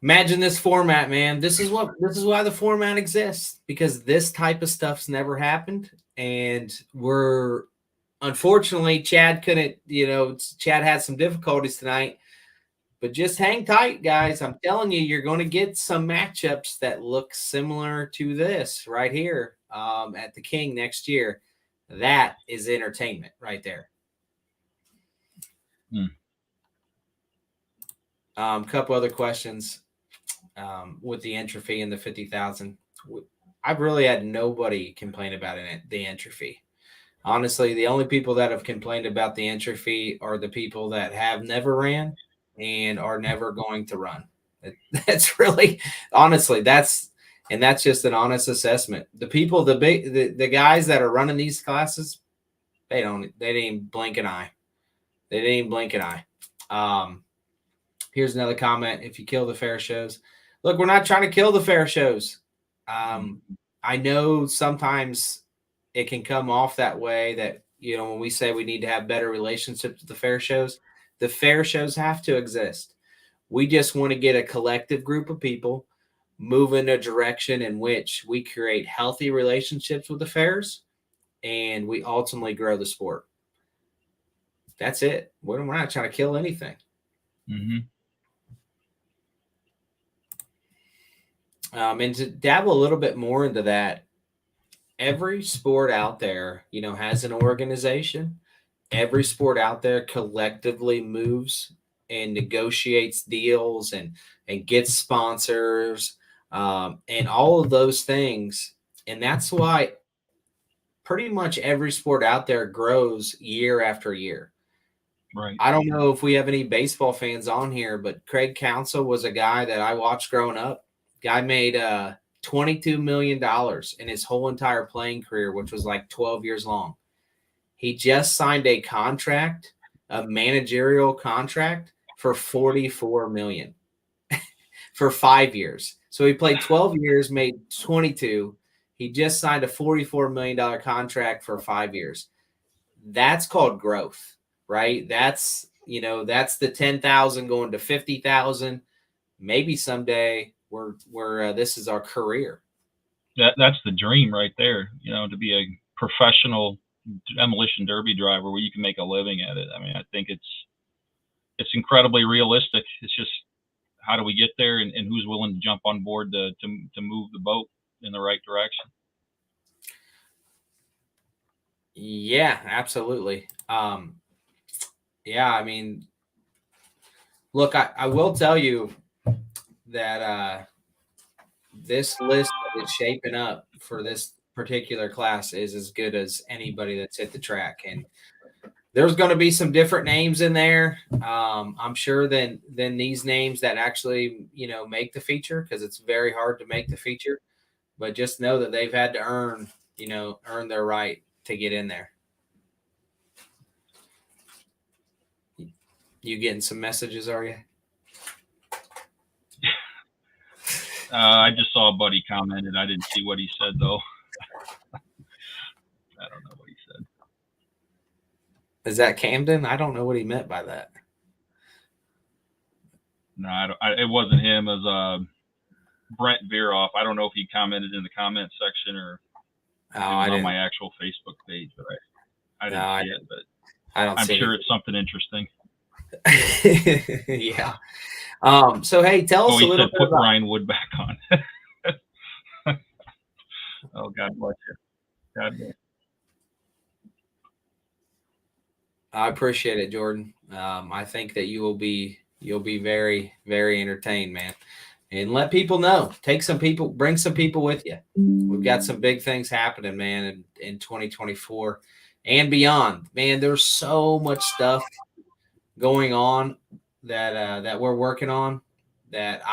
Imagine this format, man. This is why the format exists, because this type of stuff's never happened. And unfortunately, Chad couldn't, Chad had some difficulties tonight, but just hang tight, guys. I'm telling you, you're going to get some matchups that look similar to this right here at the King next year. That is entertainment right there. Couple other questions with the entry fee and the 50,000. I've really had nobody complain about the entry fee. Honestly, the only people that have complained about the entry fee are the people that have never ran and are never going to run. That's really, honestly, that's just an honest assessment. The people, the guys that are running these classes, they didn't even blink an eye. They didn't even blink an eye. Here's another comment. If you kill the fair shows, look, we're not trying to kill the fair shows. I know sometimes it can come off that way, that, when we say we need to have better relationships with the fair shows, The fair shows have to exist. We just want to get a collective group of people move in a direction in which we create healthy relationships with the fairs and we ultimately grow the sport. That's it. We're not trying to kill anything. Mm-hmm. And to dabble a little bit more into that, every sport out there, has an organization. Every sport out there collectively moves and negotiates deals and gets sponsors, and all of those things. And that's why pretty much every sport out there grows year after year. Right. I don't know if we have any baseball fans on here, but Craig Counsell was a guy that I watched growing up. Guy made $22 million in his whole entire playing career, which was like 12 years long. He just signed a contract, a managerial contract for $44 million for 5 years. So he played 12 years, made 22. He just signed a $44 million contract for 5 years. That's called growth, right? That's the 10,000 going to 50,000. Maybe someday we're this is our career. That's the dream right there, to be a professional demolition derby driver where you can make a living at it. I mean, I think it's incredibly realistic. It's just, how do we get there, and who's willing to jump on board to move the boat in the right direction? Yeah, absolutely. Yeah, I mean, look, I will tell you that this list that is shaping up for this particular class is as good as anybody that's hit the track. And there's going to be some different names in there. I'm sure than these names that actually, make the feature, because it's very hard to make the feature. But just know that they've had to earn their right to get in there. You getting some messages, are you? I just saw a buddy commented. I didn't see what he said, though. I don't know what he said. Is that Camden? I don't know what he meant by that. No, it wasn't him. It was Brent Veeroff. I don't know if he commented in the comment section or on my actual Facebook page, but I didn't see it. But I'm sure it's something interesting. Yeah. So hey, tell us a little bit put about Ryan Wood back on. Oh, God bless you. God bless. I appreciate it, Jordan. I think that you'll be very, very entertained, man. And let people know. Bring some people with you. We've got some big things happening, man, in 2024 and beyond. Man, there's so much stuff going on that we're working on that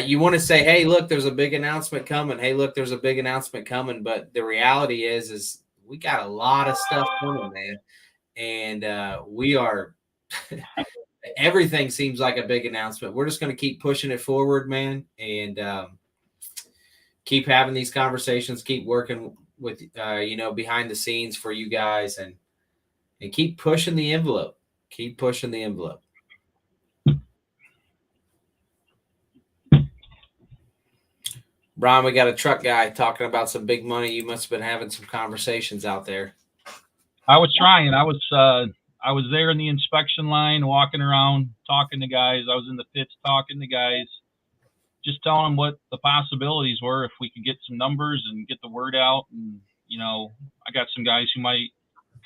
you want to say, hey, look, there's a big announcement coming. Hey, look, there's a big announcement coming. But the reality is we got a lot of stuff coming, man. And we are everything seems like a big announcement. We're just going to keep pushing it forward, man, and keep having these conversations, keep working with, behind the scenes for you guys, and keep pushing the envelope. Keep pushing the envelope. Brian, we got a truck guy talking about some big money. You must have been having some conversations out there. I was trying. I was there in the inspection line, walking around, talking to guys. I was in the pits talking to guys, just telling them what the possibilities were if we could get some numbers and get the word out. And, I got some guys who might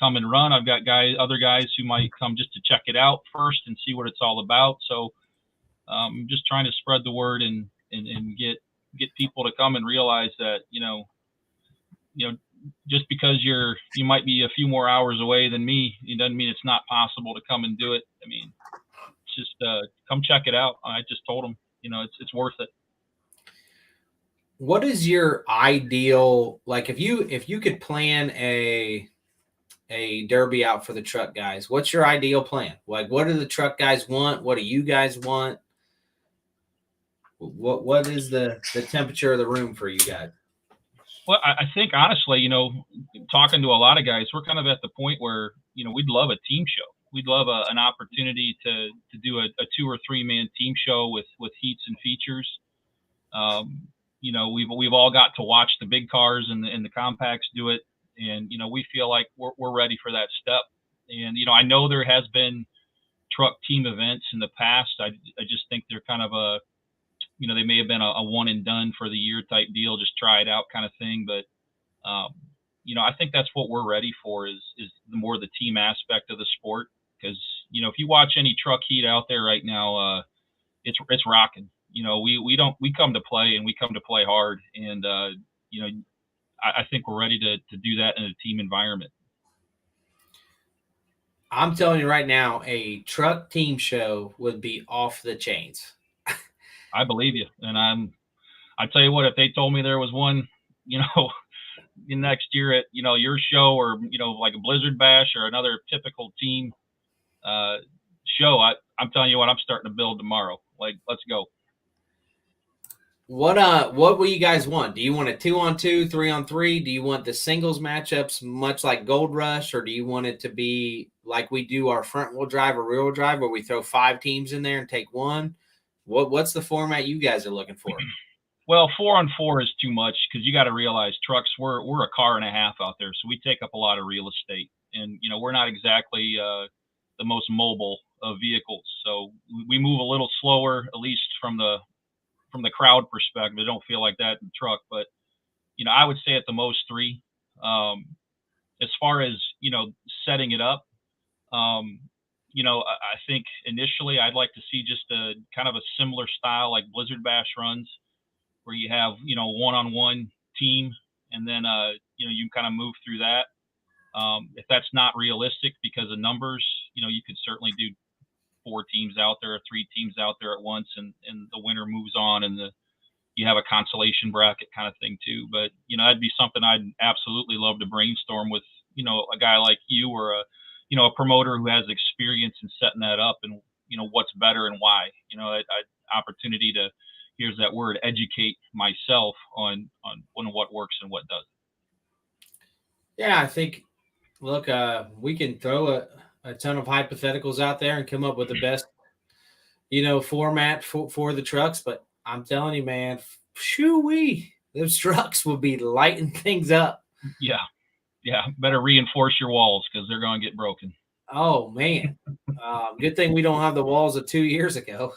come and run. I've got other guys who might come just to check it out first and see what it's all about. So I'm just trying to spread the word and get people to come and realize that, just because you might be a few more hours away than me, it doesn't mean it's not possible to come and do it. I mean, it's just come check it out. I just told them, it's worth it. What is your ideal, like if you could plan a derby out for the truck guys, what's your ideal plan? Like, what do the truck guys want? What do you guys want? What is the temperature of the room for you guys? Well, I think honestly, talking to a lot of guys, we're kind of at the point where, we'd love a team show. we'd love an opportunity to do a 2 or 3 man team show with heats and features. You know, we've all got to watch the big cars and the compacts do it, and you know, we feel like we're ready for that step. And you know, I know there has been truck team events in the past. I just think they're kind of a, you know, they may have been a one and done for the year type deal, just try it out kind of thing. But you know, I think that's what we're ready for is the more the team aspect of the sport. Because you know, if you watch any truck heat out there right now, it's rocking. You know, we come to play, and we come to play hard. And you know, I think we're ready to do that in a team environment. I'm telling you right now, a truck team show would be off the chains. I believe you, and I tell you what, if they told me there was one, you know, next year at, you know, your show, or you know, like a Blizzard Bash or another typical team show, I'm telling you what, I'm starting to build tomorrow. Like, let's go. What will you guys want? Do you want a 2-on-2, 3-on-3? Do you want the singles matchups much like Gold Rush, or do you want it to be like we do our front wheel drive or rear wheel drive, where we throw 5 teams in there and take one? What's the format you guys are looking for? Well, 4-on-4 is too much, because you got to realize trucks, we're a car and a half out there, so we take up a lot of real estate, and you know, we're not exactly the most mobile of vehicles, so we move a little slower, at least from the crowd perspective. I don't feel like that in the truck, but you know, I would say at the most 3. As far as, you know, setting it up, you know, I think initially I'd like to see just a kind of a similar style like Blizzard Bash runs, where you have, you know, one-on-one team, and then you know, you kind of move through that. If that's not realistic because of numbers, you know, you could certainly do 4 teams out there or 3 teams out there at once, and the winner moves on, and you have a consolation bracket kind of thing too. But you know, that'd be something I'd absolutely love to brainstorm with, you know, a guy like you, or you know, a promoter who has experience in setting that up, and you know, what's better and why. You know, opportunity to, here's that word, educate myself on what works and what doesn't. Yeah, I think, look, we can throw a ton of hypotheticals out there and come up with the best, you know, format for the trucks. But I'm telling you, man, those trucks will be lighting things up. Yeah. Better reinforce your walls, because they're going to get broken. Oh man, good thing we don't have the walls of 2 years ago.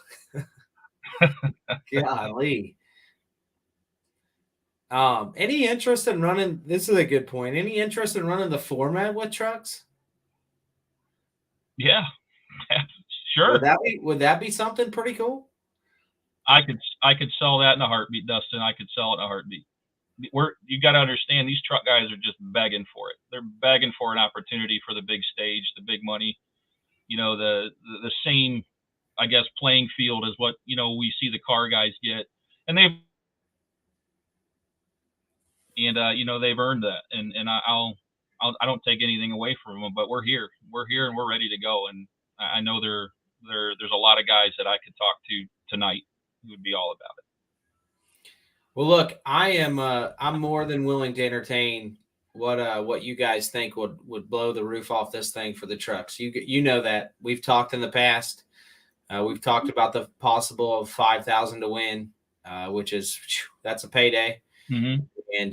Golly. Any interest in running? This is a good point. Any interest in running the format with trucks? Yeah, sure. Would that be something pretty cool? I could sell that in a heartbeat, Dustin. I could sell it in a heartbeat. You got to understand, these truck guys are just begging for it. They're begging for an opportunity for the big stage, the big money. You know, the same, I guess, playing field as what, you know, we see the car guys get, and you know, they've earned that, and I don't take anything away from them, but we're here and we're ready to go. And I know there's a lot of guys that I could talk to tonight who would be all about it. Well, look, I'm more than willing to entertain what you guys think would blow the roof off this thing for the trucks. You know that we've talked in the past. We've talked about the possible of 5,000 to win, which is, that's a payday. Mm-hmm. And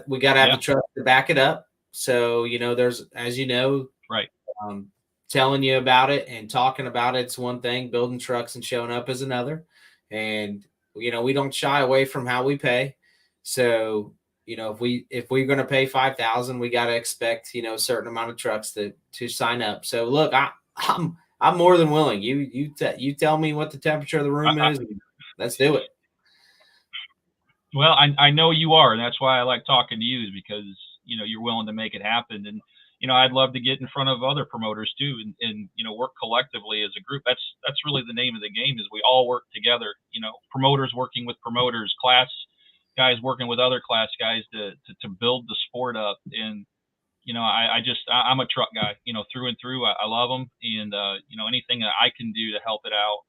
we gotta have the truck to back it up. So, you know, there's, as you know, right. Telling you about it and talking about it's one thing, building trucks and showing up is another. And, you know, we don't shy away from how we pay. So, you know, if we're going to pay 5,000, we got to expect, you know, a certain amount of trucks to sign up. So look, I'm more than willing. You tell me what the temperature of the room is. Let's do it. Well, I know you are, and that's why I like talking to you, is because, you know, you're willing to make it happen. And, you know, I'd love to get in front of other promoters too, and you know, work collectively as a group. That's really the name of the game, is we all work together. You know, promoters working with promoters, class guys working with other class guys to build the sport up. And, you know, I'm a truck guy, you know, through and through. I love them, and you know, anything that I can do to help it out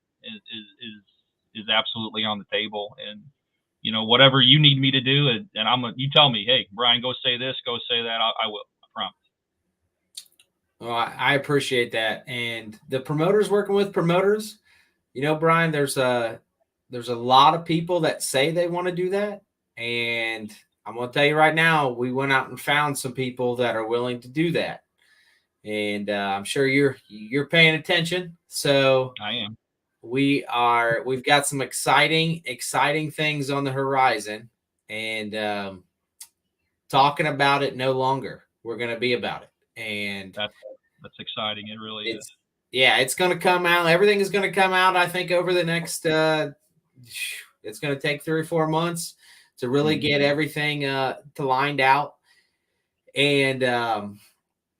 is absolutely on the table. And, you know, whatever you need me to do, and you tell me, hey, Brian, go say this, go say that, I will. I promise. Well, I appreciate that. And the promoters working with promoters, Brian, there's a lot of people that say they want to do that. And I'm going to tell you right now, we went out and found some people that are willing to do that. And I'm sure you're paying attention. So I am. we've got some exciting things on the horizon, and talking about it no longer. We're going to be about it. And that's exciting. It really is. Yeah, it's going to come out. Everything is going to come out, I think, over the next it's going to take 3 or 4 months to really get everything to lined out. And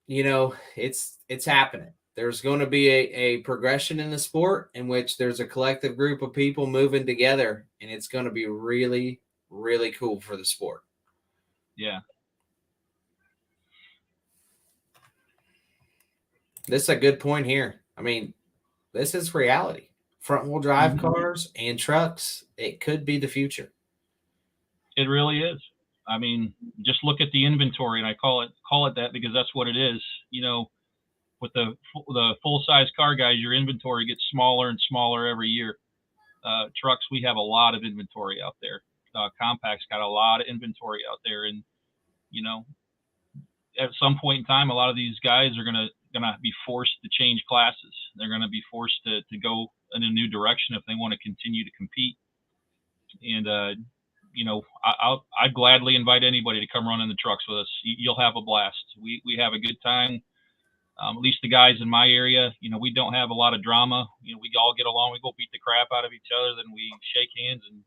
it's happening. There's going to be a progression in the sport in which there's a collective group of people moving together, and it's going to be really, really cool for the sport. Yeah. This is a good point here. I mean, this is reality. Front-wheel drive cars and trucks, it could be the future. It really is. I mean, just look at the inventory, and I call it that because that's what it is. With the full-size car guys, your inventory gets smaller and smaller every year. Trucks, we have a lot of inventory out there. Compact's got a lot of inventory out there, and at some point in time, a lot of these guys are gonna be forced to change classes. They're gonna be forced to go in a new direction if they want to continue to compete. And I'd gladly invite anybody to come run in the trucks with us. You'll have a blast. We have a good time. At least the guys in my area, we don't have a lot of drama. We all get along. We go beat the crap out of each other, then we shake hands and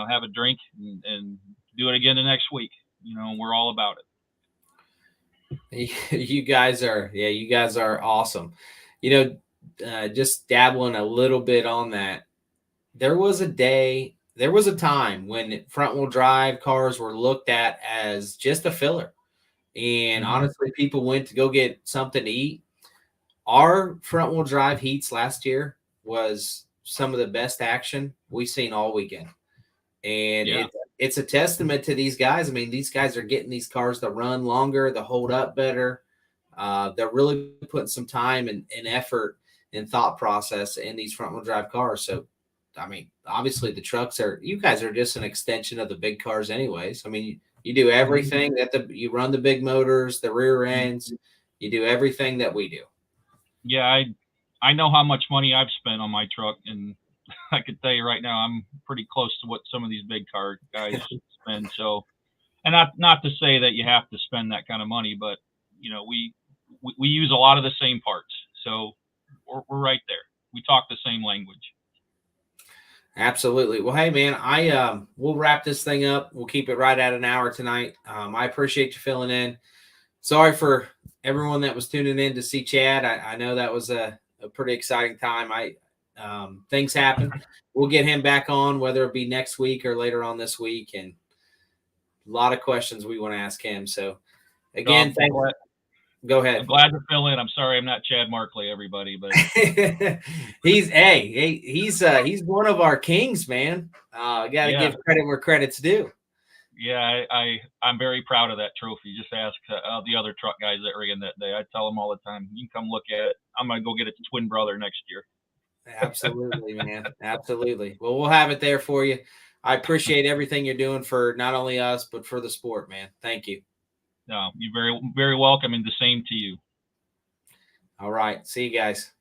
have a drink and do it again the next week. We're all about it. You guys are awesome. Just dabbling a little bit on that. There was a time when front-wheel drive cars were looked at as just a filler. And honestly, people went to go get something to eat. Our front-wheel drive heats last year was some of the best action we've seen all weekend. And it's a testament to these guys. I mean, these guys are getting these cars to run longer, to hold up better. They're really putting some time and effort and thought process in these front-wheel drive cars. So, I mean, obviously the trucks you guys are just an extension of the big cars anyways. I mean, you do everything you run the big motors, the rear ends, you do everything that we do. Yeah. I know how much money I've spent on my truck, and I could tell you right now, I'm pretty close to what some of these big car guys spend. So, and not to say that you have to spend that kind of money, but we use a lot of the same parts. So we're right there. We talk the same language. Absolutely. Well, hey man, we'll wrap this thing up. We'll keep it right at an hour tonight. I appreciate you filling in. Sorry for everyone that was tuning in to see Chad. I know that was a pretty exciting time. Things happen. We'll get him back on, whether it be next week or later on this week. And a lot of questions we want to ask him. So again, go ahead. I'm glad to fill in. I'm sorry I'm not Chad Markley, everybody, but he's one of our kings, man. Got to give credit where credit's due. Yeah, I'm very proud of that trophy. Just ask the other truck guys that were in that day. I tell them all the time, you can come look at it. I'm going to go get its twin brother next year. Absolutely, man. Absolutely. Well, we'll have it there for you. I appreciate everything you're doing for not only us, but for the sport, man. Thank you. No, you're very, very welcome, and the same to you. All right. See you guys.